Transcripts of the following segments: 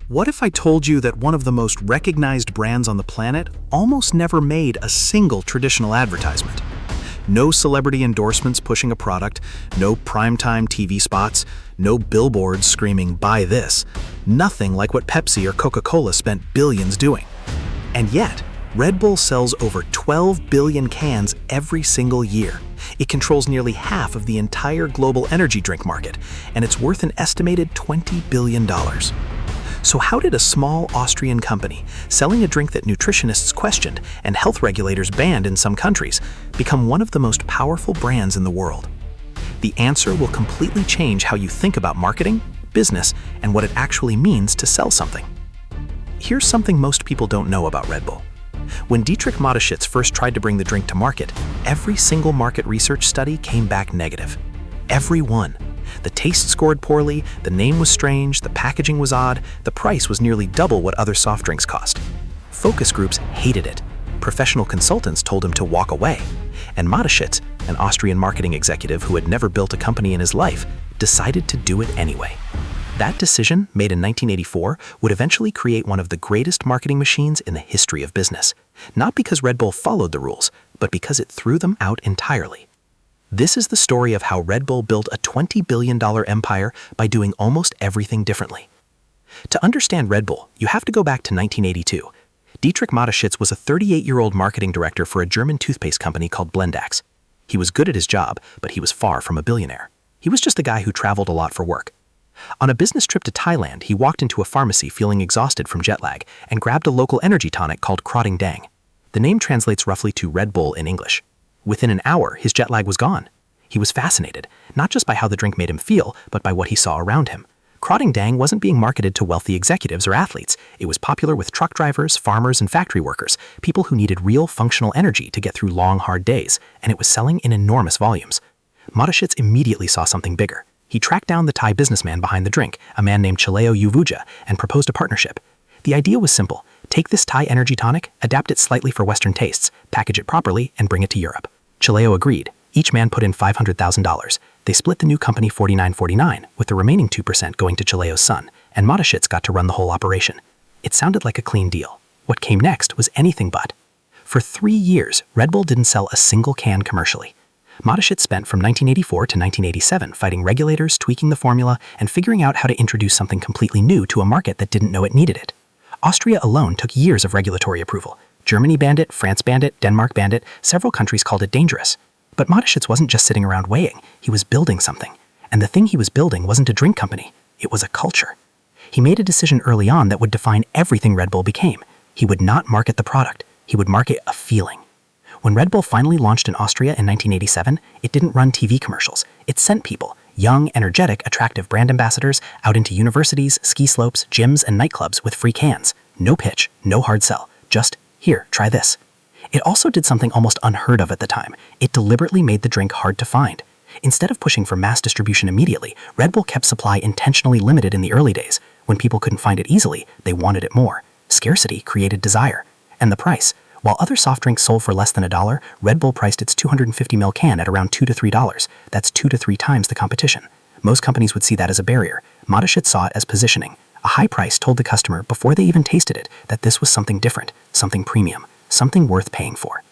What if I told you that one of the most recognized brands on the planet almost never made a single traditional advertisement? No celebrity endorsements pushing a product, no primetime TV spots, no billboards screaming, "Buy this." Nothing like what Pepsi or Coca-Cola spent billions doing. And yet, Red Bull sells over 12 billion cans every single year. It controls nearly half of the entire global energy drink market, and it's worth an estimated $20 billion. So how did a small Austrian company, selling a drink that nutritionists questioned and health regulators banned in some countries, become one of the most powerful brands in the world? The answer will completely change how you think about marketing, business, and what it actually means to sell something. Here's something most people don't know about Red Bull. When Dietrich Mateschitz first tried to bring the drink to market, every single market research study came back negative. Every one. The taste scored poorly, the name was strange, the packaging was odd, the price was nearly double what other soft drinks cost. Focus groups hated it. Professional consultants told him to walk away. And Mateschitz, an Austrian marketing executive who had never built a company in his life, decided to do it anyway. That decision, made in 1984, would eventually create one of the greatest marketing machines in the history of business. Not because Red Bull followed the rules, but because it threw them out entirely. This is the story of how Red Bull built a $20 billion empire by doing almost everything differently. To understand Red Bull, you have to go back to 1982. Dietrich Mateschitz was a 38-year-old marketing director for a German toothpaste company called Blendax. He was good at his job, but he was far from a billionaire. He was just a guy who traveled a lot for work. On a business trip to Thailand, he walked into a pharmacy feeling exhausted from jet lag and grabbed a local energy tonic called Krotting Dang. The name translates roughly to Red Bull in English. Within an hour, his jet lag was gone. He was fascinated, not just by how the drink made him feel, but by what he saw around him. Krotting Dang wasn't being marketed to wealthy executives or athletes. It was popular with truck drivers, farmers, and factory workers, people who needed real functional energy to get through long, hard days, and it was selling in enormous volumes. Mateschitz immediately saw something bigger. He tracked down the Thai businessman behind the drink, a man named Chaleo Yuvuja, and proposed a partnership. The idea was simple. Take this Thai energy tonic, adapt it slightly for Western tastes, package it properly, and bring it to Europe. Chaleo agreed. Each man put in $500,000. They split the new company 49-49, with the remaining 2% going to Chaleo's son, and Mateschitz got to run the whole operation. It sounded like a clean deal. What came next was anything but. For 3 years, Red Bull didn't sell a single can commercially. Mateschitz spent from 1984 to 1987 fighting regulators, tweaking the formula, and figuring out how to introduce something completely new to a market that didn't know it needed it. Austria alone took years of regulatory approval. Germany banned it, France banned it, Denmark banned it, several countries called it dangerous. But Mateschitz wasn't just sitting around weighing, he was building something. And the thing he was building wasn't a drink company, it was a culture. He made a decision early on that would define everything Red Bull became. He would not market the product, he would market a feeling. When Red Bull finally launched in Austria in 1987, it didn't run TV commercials. It sent people, young, energetic, attractive brand ambassadors, out into universities, ski slopes, gyms, and nightclubs with free cans. No pitch, no hard sell, just, here, try this. It also did something almost unheard of at the time. It deliberately made the drink hard to find. Instead of pushing for mass distribution immediately, Red Bull kept supply intentionally limited in the early days. When people couldn't find it easily, they wanted it more. Scarcity created desire. And the price. While other soft drinks sold for less than $1, Red Bull priced its 250 ml can at around $2 to $3. That's 2 to 3 times the competition. Most companies would see that as a barrier. Mateschitz saw it as positioning. A high price told the customer before they even tasted it that this was something different, something premium, something worth paying for.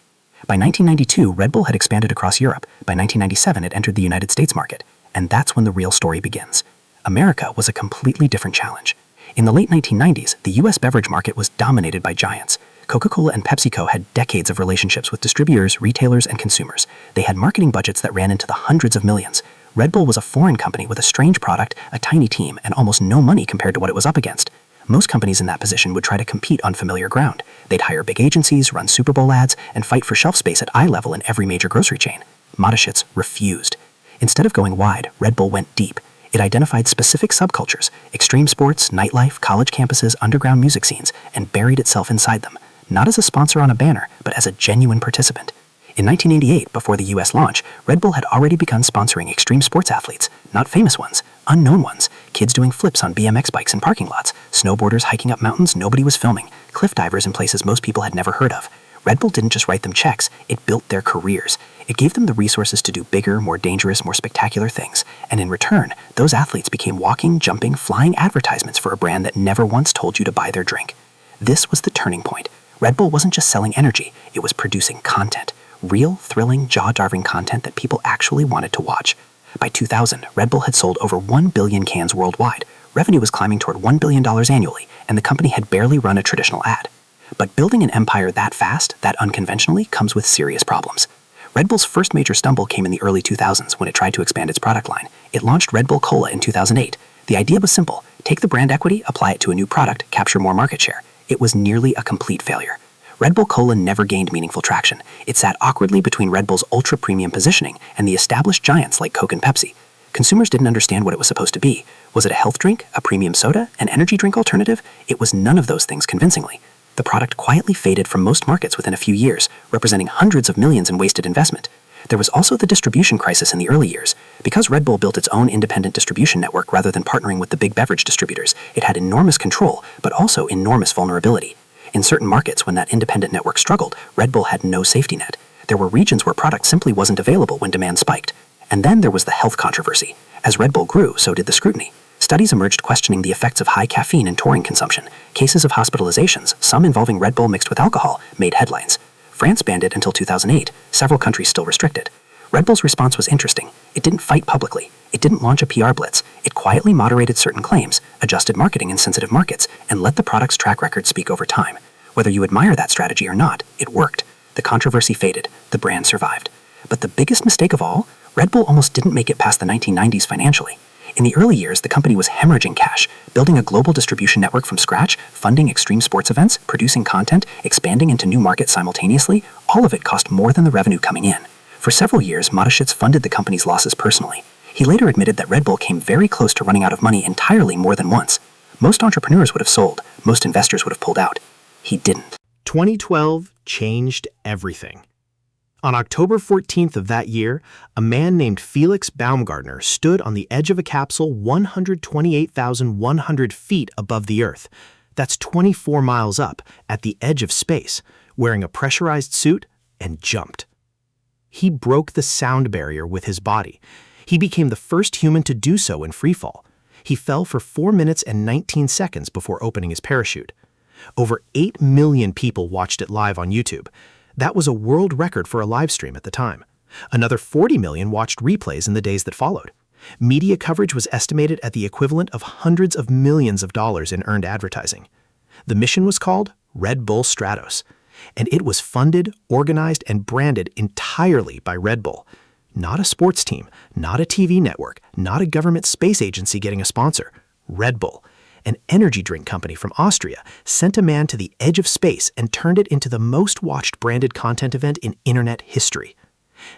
By 1992, Red Bull had expanded across Europe. By 1997, it entered the United States market. And that's when the real story begins. America was a completely different challenge. In the late 1990s, the US beverage market was dominated by giants. Coca-Cola and PepsiCo had decades of relationships with distributors, retailers, and consumers. They had marketing budgets that ran into the hundreds of millions. Red Bull was a foreign company with a strange product, a tiny team, and almost no money compared to what it was up against. Most companies in that position would try to compete on familiar ground. They'd hire big agencies, run Super Bowl ads, and fight for shelf space at eye level in every major grocery chain. Mateschitz refused. Instead of going wide, Red Bull went deep. It identified specific subcultures, extreme sports, nightlife, college campuses, underground music scenes, and buried itself inside them. Not as a sponsor on a banner, but as a genuine participant. In 1988, before the US launch, Red Bull had already begun sponsoring extreme sports athletes, not famous ones, unknown ones, kids doing flips on BMX bikes in parking lots, snowboarders hiking up mountains nobody was filming, cliff divers in places most people had never heard of. Red Bull didn't just write them checks, it built their careers. It gave them the resources to do bigger, more dangerous, more spectacular things. And in return, those athletes became walking, jumping, flying advertisements for a brand that never once told you to buy their drink. This was the turning point. Red Bull wasn't just selling energy, it was producing content. Real, thrilling, jaw-dropping content that people actually wanted to watch. By 2000, Red Bull had sold over 1 billion cans worldwide. Revenue was climbing toward $1 billion annually, and the company had barely run a traditional ad. But building an empire that fast, that unconventionally, comes with serious problems. Red Bull's first major stumble came in the early 2000s when it tried to expand its product line. It launched Red Bull Cola in 2008. The idea was simple: take the brand equity, apply it to a new product, capture more market share. It was nearly a complete failure. Red Bull Cola never gained meaningful traction. It sat awkwardly between Red Bull's ultra-premium positioning and the established giants like Coke and Pepsi. Consumers didn't understand what it was supposed to be. Was it a health drink, a premium soda, an energy drink alternative? It was none of those things convincingly. The product quietly faded from most markets within a few years, representing hundreds of millions in wasted investment. There was also the distribution crisis in the early years. Because Red Bull built its own independent distribution network rather than partnering with the big beverage distributors, it had enormous control, but also enormous vulnerability. In certain markets, when that independent network struggled, Red Bull had no safety net. There were regions where product simply wasn't available when demand spiked. And then there was the health controversy. As Red Bull grew, so did the scrutiny. Studies emerged questioning the effects of high caffeine and touring consumption. Cases of hospitalizations, some involving Red Bull mixed with alcohol, made headlines. France banned it until 2008. Several countries still restrict it. Red Bull's response was interesting. It didn't fight publicly. It didn't launch a PR blitz. It quietly moderated certain claims, adjusted marketing in sensitive markets, and let the product's track record speak over time. Whether you admire that strategy or not, it worked. The controversy faded. The brand survived. But the biggest mistake of all, Red Bull almost didn't make it past the 1990s financially. In the early years, the company was hemorrhaging cash, building a global distribution network from scratch, funding extreme sports events, producing content, expanding into new markets simultaneously. All of it cost more than the revenue coming in. For several years, Mateschitz funded the company's losses personally. He later admitted that Red Bull came very close to running out of money entirely more than once. Most entrepreneurs would have sold. Most investors would have pulled out. He didn't. 2012 changed everything. On October 14th of that year, a man named Felix Baumgartner stood on the edge of a capsule 128,100 feet above the Earth. That's 24 miles up, at the edge of space, wearing a pressurized suit, and jumped. He broke the sound barrier with his body. He became the first human to do so in freefall. He fell for 4 minutes and 19 seconds before opening his parachute. Over 8 million people watched it live on YouTube. That was a world record for a live stream at the time. Another 40 million watched replays in the days that followed. Media coverage was estimated at the equivalent of hundreds of millions of dollars in earned advertising. The mission was called Red Bull Stratos, and it was funded, organized, and branded entirely by Red Bull. Not a sports team, not a TV network, not a government space agency getting a sponsor. Red Bull, an energy drink company from Austria, sent a man to the edge of space and turned it into the most watched branded content event in internet history.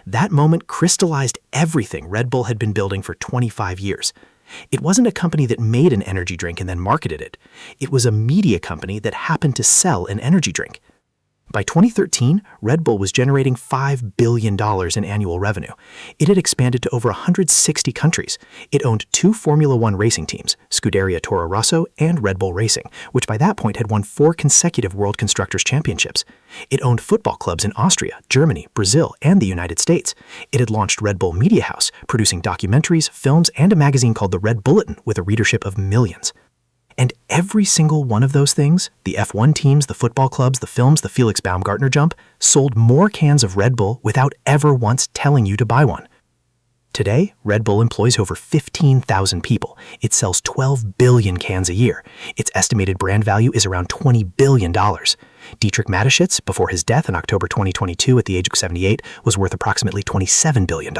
That moment crystallized everything Red Bull had been building for 25 years. It wasn't a company that made an energy drink and then marketed it. It was a media company that happened to sell an energy drink. By 2013, Red Bull was generating $5 billion in annual revenue. It had expanded to over 160 countries. It owned 2 Formula One racing teams, Scuderia Toro Rosso and Red Bull Racing, which by that point had won 4 consecutive World Constructors' Championships. It owned football clubs in Austria, Germany, Brazil, and the United States. It had launched Red Bull Media House, producing documentaries, films, and a magazine called the Red Bulletin with a readership of millions. And every single one of those things, the F1 teams, the football clubs, the films, the Felix Baumgartner jump, sold more cans of Red Bull without ever once telling you to buy one. Today, Red Bull employs over 15,000 people. It sells 12 billion cans a year. Its estimated brand value is around $20 billion. Dietrich Mateschitz, before his death in October 2022 at the age of 78, was worth approximately $27 billion.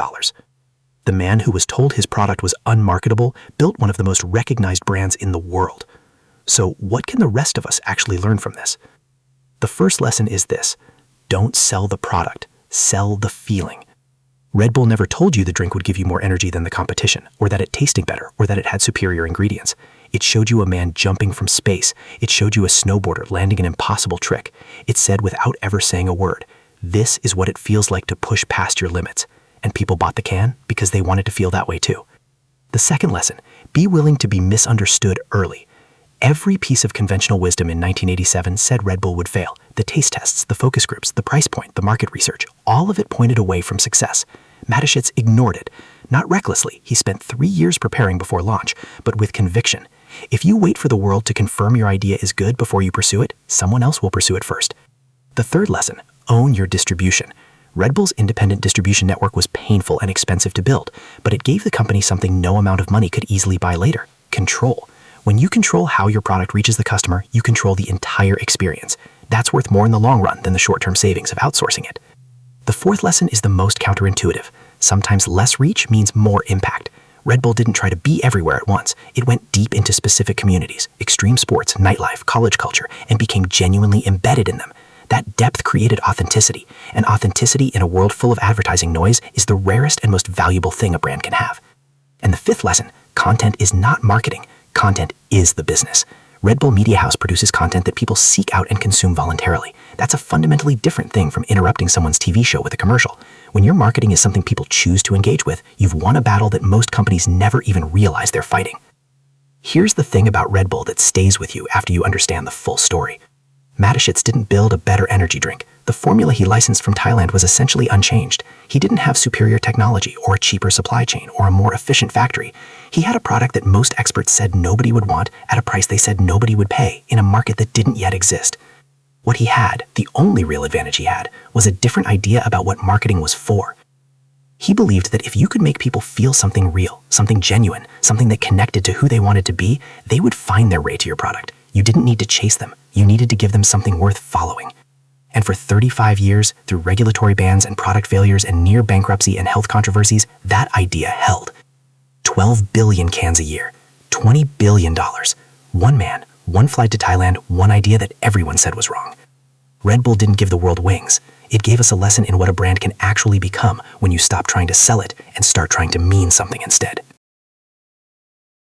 The man who was told his product was unmarketable built one of the most recognized brands in the world. So what can the rest of us actually learn from this? The first lesson is this: don't sell the product, sell the feeling. Red Bull never told you the drink would give you more energy than the competition, or that it tasted better, or that it had superior ingredients. It showed you a man jumping from space. It showed you a snowboarder landing an impossible trick. It said without ever saying a word, this is what it feels like to push past your limits. And people bought the can because they wanted to feel that way too. The second lesson, be willing to be misunderstood early. Every piece of conventional wisdom in 1987 said Red Bull would fail. The taste tests, the focus groups, the price point, the market research, all of it pointed away from success. Mateschitz ignored it. Not recklessly, he spent 3 years preparing before launch, but with conviction. If you wait for the world to confirm your idea is good before you pursue it, someone else will pursue it first. The third lesson, own your distribution. Red Bull's independent distribution network was painful and expensive to build, but it gave the company something no amount of money could easily buy later: control. When you control how your product reaches the customer, you control the entire experience. That's worth more in the long run than the short-term savings of outsourcing it. The fourth lesson is the most counterintuitive. Sometimes less reach means more impact. Red Bull didn't try to be everywhere at once. It went deep into specific communities, extreme sports, nightlife, college culture, and became genuinely embedded in them. That depth created authenticity, and authenticity in a world full of advertising noise is the rarest and most valuable thing a brand can have. And the fifth lesson, content is not marketing. Content is the business. Red Bull Media House produces content that people seek out and consume voluntarily. That's a fundamentally different thing from interrupting someone's TV show with a commercial. When your marketing is something people choose to engage with, you've won a battle that most companies never even realize they're fighting. Here's the thing about Red Bull that stays with you after you understand the full story. Mateschitz didn't build a better energy drink. The formula he licensed from Thailand was essentially unchanged. He didn't have superior technology or a cheaper supply chain or a more efficient factory. He had a product that most experts said nobody would want at a price they said nobody would pay in a market that didn't yet exist. What he had, the only real advantage he had, was a different idea about what marketing was for. He believed that if you could make people feel something real, something genuine, something that connected to who they wanted to be, they would find their way to your product. You didn't need to chase them. You needed to give them something worth following. And for 35 years, through regulatory bans and product failures and near bankruptcy and health controversies, that idea held. 12 billion cans a year, $20 billion. One man, one flight to Thailand, one idea that everyone said was wrong. Red Bull didn't give the world wings. It gave us a lesson in what a brand can actually become when you stop trying to sell it and start trying to mean something instead.